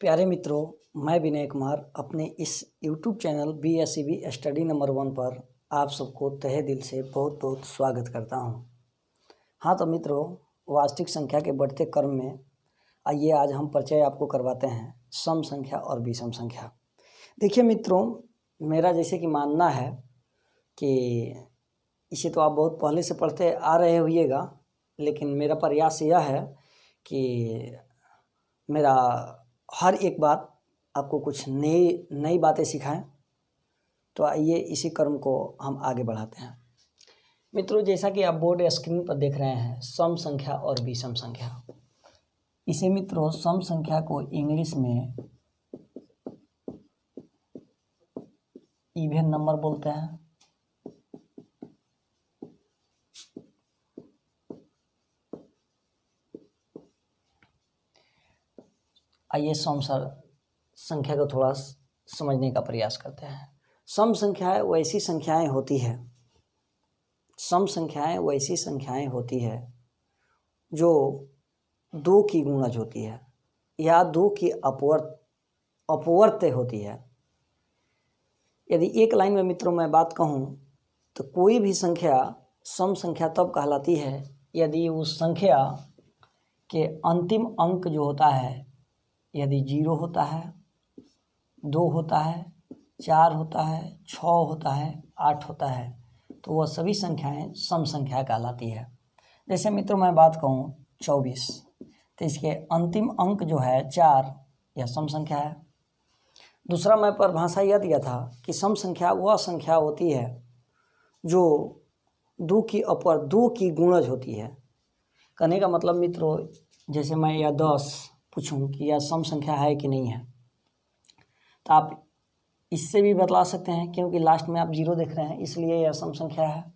प्यारे मित्रों, मैं विनय कुमार अपने इस YouTube channel BSEB study number 1 पर आप सबको तहे दिल से बहुत बहुत स्वागत करता हूं। हाँ तो मित्रों, वास्तविक संख्या के बढ़ते क्रम में आइए आज हम परिचय आपको करवाते हैं सम संख्या और विषम संख्या। देखिए मित्रों, मेरा जैसे कि मानना है कि इसे तो आप बहुत पहले से पढ़ते आ रहे होइएगा, लेकिन मेरा प्रयास यह है कि मेरा हर एक बात आपको कुछ नई बातें सिखाएं। तो आइए इसी क्रम को हम आगे बढ़ाते हैं। मित्रों, जैसा कि आप बोर्ड स्क्रीन पर देख रहे हैं सम संख्या और विषम संख्या। इसे मित्रों सम संख्या को इंग्लिश में इवन नंबर बोलते हैं। आइए सम संख्या को थोड़ा समझने का प्रयास करते हैं। सम संख्याएं वैसी संख्याएं होती है जो दो की गुणज होती है या दो की अपवर्त्य होती है। यदि एक लाइन में मित्रों मैं बात कहूँ तो कोई भी संख्या सम संख्या तब कहलाती है यदि उस संख्या के अंतिम अंक जो होता है, यदि 0 होता है, 2 होता है, 4 होता है, 6 होता है, 8 होता है, तो वह सभी संख्याएं सम संख्या कहलाती है। जैसे मित्रों मैं बात कहूँ 24, तो इसके अंतिम अंक जो है 4, यह सम संख्या है। दूसरा मैं परिभाषा यह दिया था कि सम संख्या वह संख्या होती है जो दो की गुणज होती है। कहने का मतलब मित्रों, जैसे मैं यह 10 पूछूं कि यह सम संख्या है कि नहीं है, तो आप इससे भी बतला सकते हैं, क्योंकि लास्ट में आप 0 देख रहे हैं इसलिए यह सम संख्या है।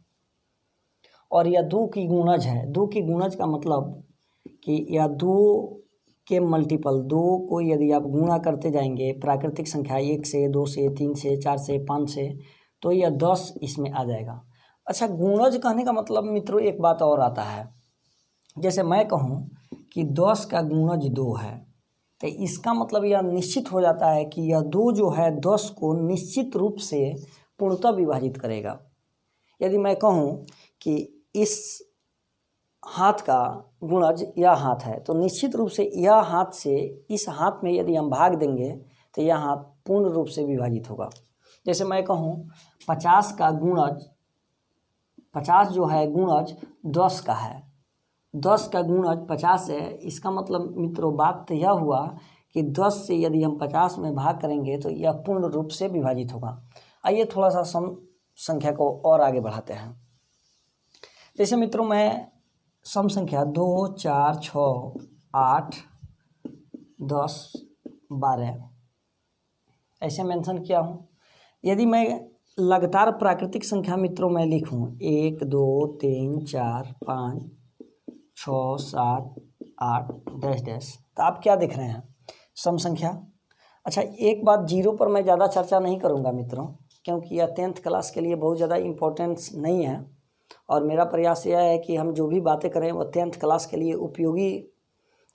और यह 2 की गुणज है। 2 की गुणज का मतलब कि यह 2 के मल्टीपल, 2 को यदि आप गुणा करते जाएंगे प्राकृतिक संख्या 1 से, 2 से, 3 से, 4 से, 5 से, तो यह 10 इसमें आ जाएगा। अच्छा, गुणज कहने का मतलब मित्रों एक बात और आता है। जैसे मैं कहूँ कि 10 का गुणज 2 है, तो इसका मतलब यह निश्चित हो जाता है कि यह 2 जो है 10 को निश्चित रूप से पूर्णतः विभाजित करेगा। यदि मैं कहूँ कि इस हाथ का गुणज यह हाथ है, तो निश्चित रूप से यह हाथ से इस हाथ में यदि हम भाग देंगे तो यह हाथ पूर्ण रूप से विभाजित होगा। जैसे मैं कहूँ 50 का गुणज, 50 जो है गुणज 10 का है, 10 का गुणज 50 है। इसका मतलब मित्रों बात तो यह हुआ कि 10 से यदि हम 50 में भाग करेंगे तो यह पूर्ण रूप से विभाजित होगा। आइए थोड़ा सा सम संख्या को और आगे बढ़ाते हैं। जैसे मित्रों मैं सम संख्या 2, 4, 6, 8, 10, 12 ऐसे मेंशन किया हूँ। यदि मैं लगातार प्राकृतिक संख्या मित्रों मैं लिखूँ 1, 2, 3, 4, 5, 6, 7, 8 डैश डैश, तो आप क्या देख रहे हैं? सम संख्या। अच्छा, एक बात 0 पर मैं ज़्यादा चर्चा नहीं करूँगा मित्रों, क्योंकि यह 10th क्लास के लिए बहुत ज़्यादा इम्पोर्टेंस नहीं है, और मेरा प्रयास यह है कि हम जो भी बातें करें वह 10th क्लास के लिए उपयोगी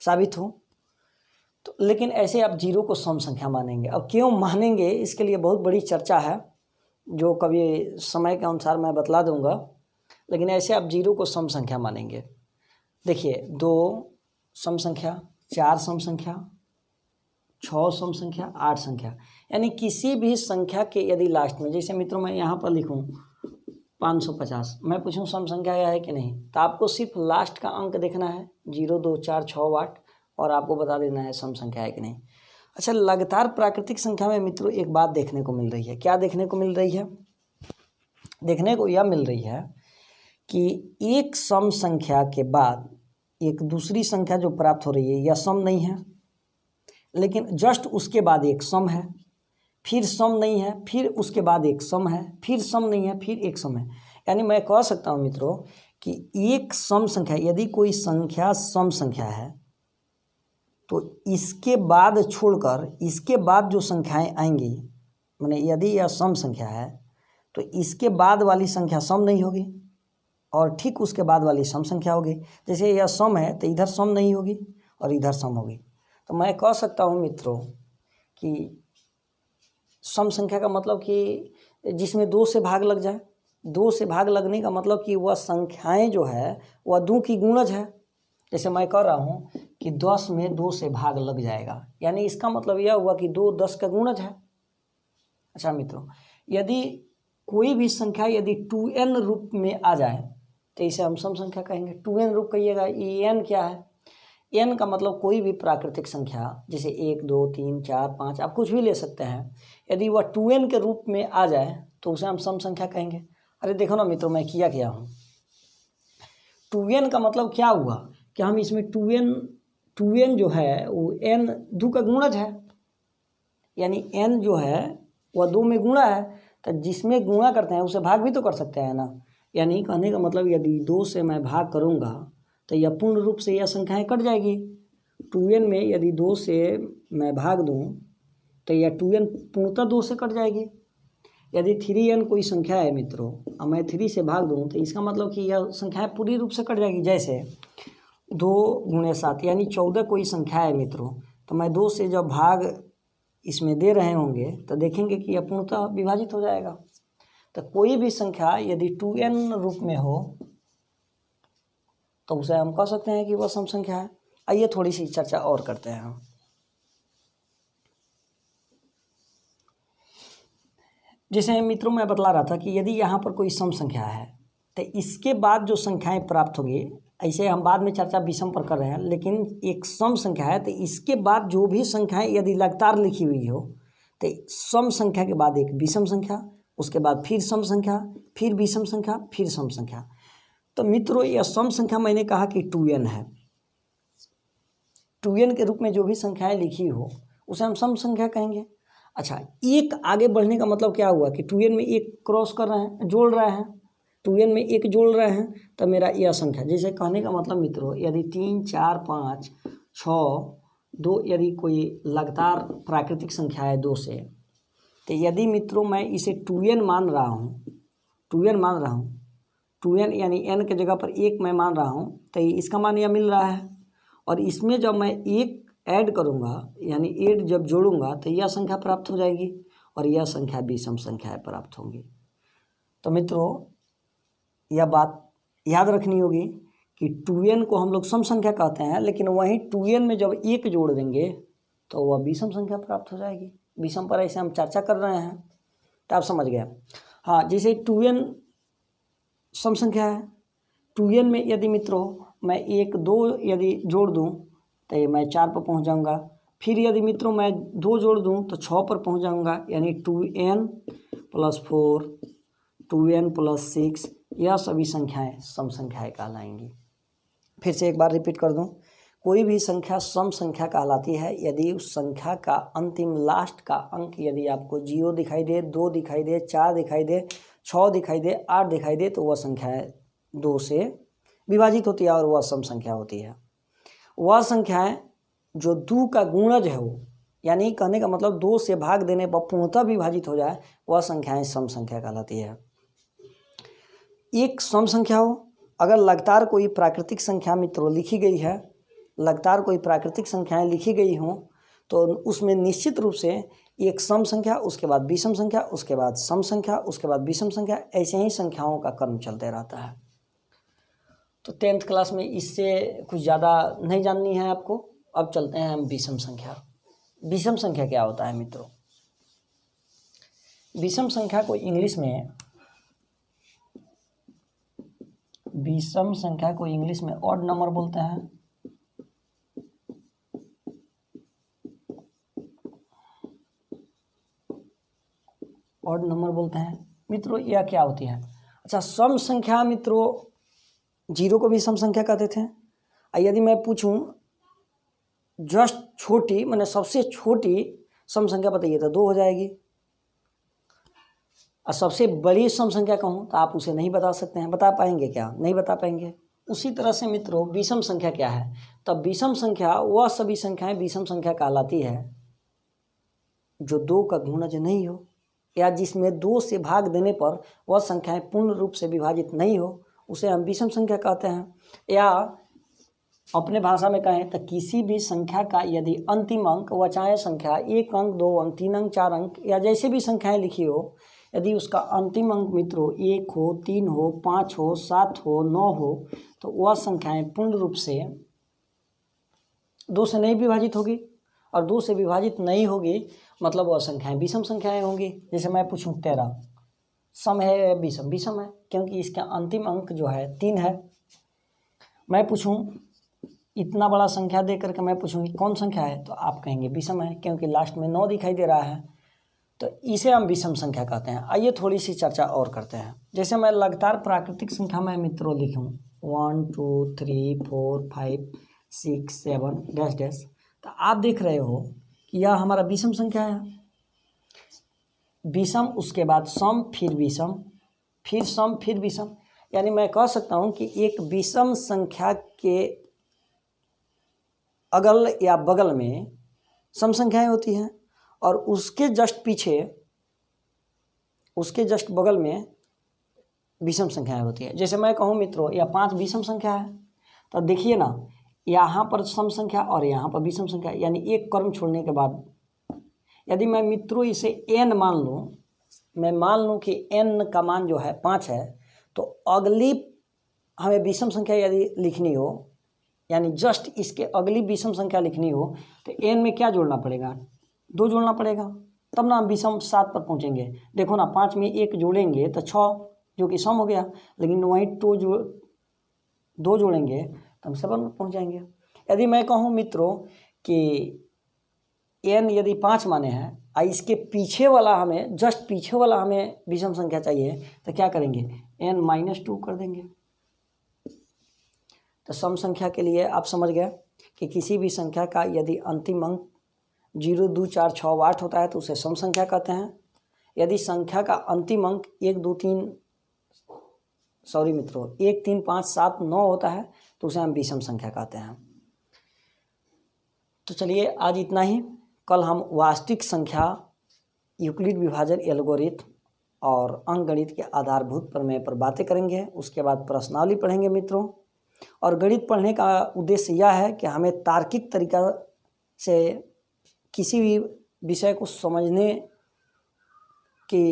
साबित हो। तो लेकिन ऐसे आप 0 को सम संख्या मानेंगे। अब क्यों मानेंगे, इसके लिए बहुत बड़ी चर्चा है जो कभी समय के अनुसार मैं बतला दूँगा, लेकिन ऐसे आप 0 को सम संख्या मानेंगे। देखिए 2 सम संख्या, 4 सम संख्या, 6 सम संख्या, 8 संख्या, यानी किसी भी संख्या के यदि लास्ट में, जैसे मित्रों मैं यहाँ पर लिखूँ 550, मैं पूछूँ सम संख्या है कि नहीं, तो आपको सिर्फ लास्ट का अंक देखना है 0, 2, 4, 6, 8 और आपको बता देना है सम संख्या है कि नहीं। अच्छा, लगातार प्राकृतिक संख्या में मित्रों एक बात देखने को मिल रही है। क्या देखने को मिल रही है? देखने को यह मिल रही है कि एक सम संख्या के बाद एक दूसरी संख्या जो प्राप्त हो रही है यह सम नहीं है, लेकिन जस्ट उसके बाद एक सम है, फिर सम नहीं है, फिर उसके बाद एक सम है, फिर सम नहीं है, फिर एक सम है। यानी मैं कह सकता हूँ मित्रों कि एक सम संख्या, यदि कोई संख्या सम संख्या है तो इसके बाद छोड़कर इसके बाद जो संख्याएं आएंगी, माने यदि यह सम संख्या है तो इसके बाद वाली संख्या सम नहीं होगी और ठीक उसके बाद वाली सम संख्या होगी। जैसे यह सम है तो इधर सम नहीं होगी और इधर सम होगी। तो मैं कह सकता हूँ मित्रों कि सम संख्या का मतलब कि जिसमें 2 से भाग लग जाए। 2 से भाग लगने का मतलब कि वह संख्याएं जो है वह 2 की गुणज है। जैसे मैं कह रहा हूँ कि 10 में 2 से भाग लग जाएगा, यानी इसका मतलब यह हुआ कि 2 10 का गुणज है। अच्छा मित्रों, यदि कोई भी संख्या यदि 2n रूप में आ जाए तो इसे हम सम संख्या कहेंगे। 2n रूप कहिएगा, ये n क्या है? n का मतलब कोई भी प्राकृतिक संख्या, जैसे 1 2 3 4 5 आप कुछ भी ले सकते हैं, यदि वह 2n के रूप में आ जाए तो उसे हम सम संख्या कहेंगे। अरे देखो ना मित्रों, मैं किया हूँ। 2n का मतलब क्या हुआ कि हम इसमें 2n जो है वो n 2 का गुणज है, यानी n जो है वह 2 में गुणा है, तो जिसमें गुणा करते हैं उसे भाग भी तो कर सकते हैं ना। यानी कहने का मतलब यदि 2 से मैं भाग करूँगा तो यह पूर्ण रूप से यह संख्याएं कट जाएगी। 2n में यदि 2 से मैं भाग दूं तो यह 2n पूर्णतः 2 से कट जाएगी। यदि 3n कोई संख्या है मित्रों, और मैं 3 से भाग दूं तो इसका मतलब कि यह संख्याएं पूरी रूप से कट जाएगी। जैसे 2 × 7 यानी 14 कोई संख्या है मित्रों, तो मैं 2 से जब भाग इसमें दे रहे होंगे तो देखेंगे कि यह पूर्णतः विभाजित हो जाएगा। तो कोई भी संख्या यदि 2n रूप में हो तो उसे हम कह सकते हैं कि वह सम संख्या है। आइए थोड़ी सी चर्चा और करते हैं हम। जैसे मित्रों मैं बतला रहा था कि यदि यहाँ पर कोई सम संख्या है तो इसके बाद जो संख्याएं प्राप्त होगी, ऐसे हम बाद में चर्चा विषम पर कर रहे हैं, लेकिन एक सम संख्या है तो इसके बाद जो भी संख्याएं यदि लगातार लिखी हुई हो तो सम संख्या के बाद एक विषम संख्या, उसके बाद फिर सम संख्या, फिर विषम संख्या, फिर सम संख्या। तो मित्रों यह सम संख्या मैंने कहा कि 2n है। 2n के रूप में जो भी संख्याएं लिखी हो उसे हम सम संख्या कहेंगे। अच्छा, एक आगे बढ़ने का मतलब क्या हुआ कि 2n में एक क्रॉस कर रहे हैं, जोड़ रहे हैं, 2n में एक जोड़ रहे हैं, तो मेरा यह संख्या, जैसे कहने का मतलब मित्रों यदि 3 4 5 6 2 यदि कोई लगातार प्राकृतिक संख्या है 2 से, तो यदि मित्रों मैं इसे 2n मान रहा हूँ, 2n यानी n के जगह पर 1 मैं मान रहा हूँ, तो इसका मान यह मिल रहा है। और इसमें जब मैं 1 ऐड करूँगा यानी 8 जब जोड़ूंगा तो यह संख्या प्राप्त हो जाएगी और यह संख्या विषम संख्याएं प्राप्त होंगी। तो मित्रों यह बात याद रखनी होगी कि 2n को हम लोग सम संख्या कहते हैं, लेकिन वहीं 2n में जब 1 जोड़ देंगे तो वह विषम संख्या प्राप्त हो जाएगी। विषम पर ऐसे हम चर्चा कर रहे हैं, तो आप समझ गए। हाँ, जैसे 2n सम संख्या है, 2n में यदि मित्रों मैं 1 2 यदि जोड़ दूं तो मैं 4 पर पहुंच जाऊंगा। फिर यदि मित्रों मैं 2 जोड़ दूं तो 6 पर पहुंच जाऊंगा, यानी 2n + 4 2n + 6 यह सभी संख्याएं सम संख्याएं कहलाएंगी। फिर से एक बार रिपीट कर दूं, कोई भी संख्या सम संख्या कहलाती है यदि उस संख्या का अंतिम लास्ट का अंक यदि आपको 0 दिखाई दे, 2 दिखाई दे, 4 दिखाई दे, 6 दिखाई दे, 8 दिखाई दे, तो वह संख्याएं 2 से विभाजित होती है और वह सम संख्या होती है। वह संख्याएं जो 2 का गुणज है, वो यानी कहने का मतलब 2 से भाग देने पर पूर्णतः विभाजित हो जाए, वह संख्याएं सम संख्या कहलाती है। एक सम संख्या हो, अगर लगातार कोई प्राकृतिक संख्या मित्रों लिखी गई है, लगातार कोई प्राकृतिक संख्याएं लिखी गई हों, तो उसमें निश्चित रूप से एक सम संख्या, उसके बाद विषम संख्या, उसके बाद सम संख्या, उसके बाद विषम संख्या, ऐसे ही संख्याओं का क्रम चलते रहता है। तो 10th क्लास में इससे कुछ ज़्यादा नहीं जाननी है आपको। अब चलते हैं हम विषम संख्या। विषम संख्या क्या होता है मित्रों? विषम संख्या को इंग्लिश में ऑड नंबर बोलते हैं। ऑड नंबर बोलते हैं मित्रों। यह क्या होती है? अच्छा, सम संख्या मित्रों 0 को भी सम संख्या कहते थे। यदि मैं पूछूं जस्ट छोटी मैंने सबसे छोटी सम संख्या बताइए तो 2 हो जाएगी। और सबसे बड़ी सम संख्या कहूँ तो आप उसे नहीं बता सकते हैं। बता पाएंगे क्या? नहीं बता पाएंगे। उसी तरह से मित्रों विषम संख्या क्या है? तब विषम संख्या वह सभी संख्याएं विषम संख्या कहलाती है जो 2 का गुणज नहीं हो, या जिसमें 2 से भाग देने पर वह संख्याएं पूर्ण रूप से विभाजित नहीं हो, उसे हम विषम संख्या कहते हैं। या अपने भाषा में कहें तो किसी भी संख्या का यदि अंतिम अंक व चाहे संख्या 1 अंक 2 अंक 3 अंक 4 अंक या जैसे भी संख्याएं लिखी हो, यदि उसका अंतिम अंक मित्रों 1 हो, 3 हो, 5 हो, 7 हो, 9 हो, तो वह संख्याएं पूर्ण रूप से 2 से नहीं विभाजित होगी, और 2 से विभाजित नहीं होगी मतलब वह संख्याएं विषम संख्याएं होंगी। जैसे मैं पूछूं 13 सम है या विषम? विषम है, क्योंकि इसका अंतिम अंक जो है 3 है। मैं पूछूं इतना बड़ा संख्या दे करके मैं पूछूं कौन संख्या है, तो आप कहेंगे विषम है, क्योंकि लास्ट में 9 दिखाई दे रहा है, तो इसे हम विषम संख्या कहते हैं। आइए थोड़ी सी चर्चा और करते हैं। जैसे मैं लगातार प्राकृतिक संख्या में मित्रों लिखूं 1 2 3 4 5 6 7 डैश डैश, तो आप देख रहे हो कि यह हमारा विषम संख्या है। विषम, उसके बाद सम, फिर विषम, फिर सम, फिर विषम, यानी मैं कह सकता हूं कि एक विषम संख्या के अगल या बगल में सम संख्याएं होती हैं, और उसके जस्ट बगल में विषम संख्याएं होती है। जैसे मैं कहूं मित्रों यह 5 विषम संख्या है, तो देखिए ना, यहाँ पर सम संख्या और यहाँ पर विषम संख्या, यानी एक क्रम छोड़ने के बाद यदि मैं मित्रों इसे n मान लूँ, मैं मान लूँ कि n का मान जो है 5 है, तो अगली हमें विषम संख्या यदि लिखनी हो, यानी जस्ट इसके अगली विषम संख्या लिखनी हो, तो n में क्या जोड़ना पड़ेगा? 2 जोड़ना पड़ेगा, तब ना हम विषम 7 पर पहुँचेंगे। देखो ना, 5 में 1 जोड़ेंगे तो 6, जो कि सम हो गया, लेकिन वहीं 2 जोड़ेंगे तो हम 7 पर पहुँच जाएंगे। यदि मैं कहूँ मित्रों कि n यदि 5 माने हैं और इसके पीछे वाला हमें, जस्ट पीछे वाला हमें विषम संख्या चाहिए, तो क्या करेंगे? n-2 कर देंगे। तो सम संख्या के लिए आप समझ गए कि किसी भी संख्या का यदि अंतिम अंक 0 2 4 6 8 होता है तो उसे सम संख्या कहते हैं। यदि संख्या का अंतिम अंक 1 2 3 1 3 5 7 9 होता है तो उसे हम विषम संख्या कहते हैं। तो चलिए आज इतना ही। कल हम वास्तविक संख्या, यूक्लिड विभाजन एल्गोरिथम और अंकगणित के आधारभूत प्रमेय पर बातें करेंगे। उसके बाद प्रश्नावली पढ़ेंगे मित्रों। और गणित पढ़ने का उद्देश्य यह है कि हमें तार्किक तरीका से किसी भी विषय को समझने की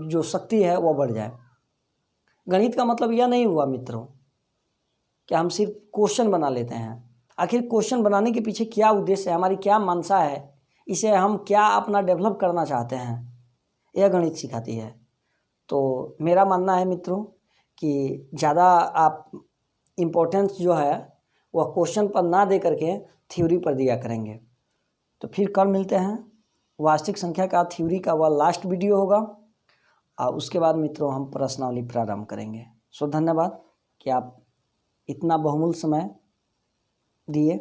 जो शक्ति है वह बढ़ जाए। गणित का मतलब यह नहीं हुआ मित्रों कि हम सिर्फ क्वेश्चन बना लेते हैं। आखिर क्वेश्चन बनाने के पीछे क्या उद्देश्य है, हमारी क्या मंशा है, इसे हम क्या अपना डेवलप करना चाहते हैं, यह गणित सिखाती है। तो मेरा मानना है मित्रों कि ज़्यादा आप इम्पोर्टेंस जो है वह क्वेश्चन पर ना दे करके थ्योरी पर दिया करेंगे। तो फिर कल मिलते हैं। वास्तविक संख्या का थ्योरी का वह लास्ट वीडियो होगा, और उसके बाद मित्रों हम प्रश्नावली प्रारंभ करेंगे। सो धन्यवाद कि आप इतना बहुमूल्य समय दिए।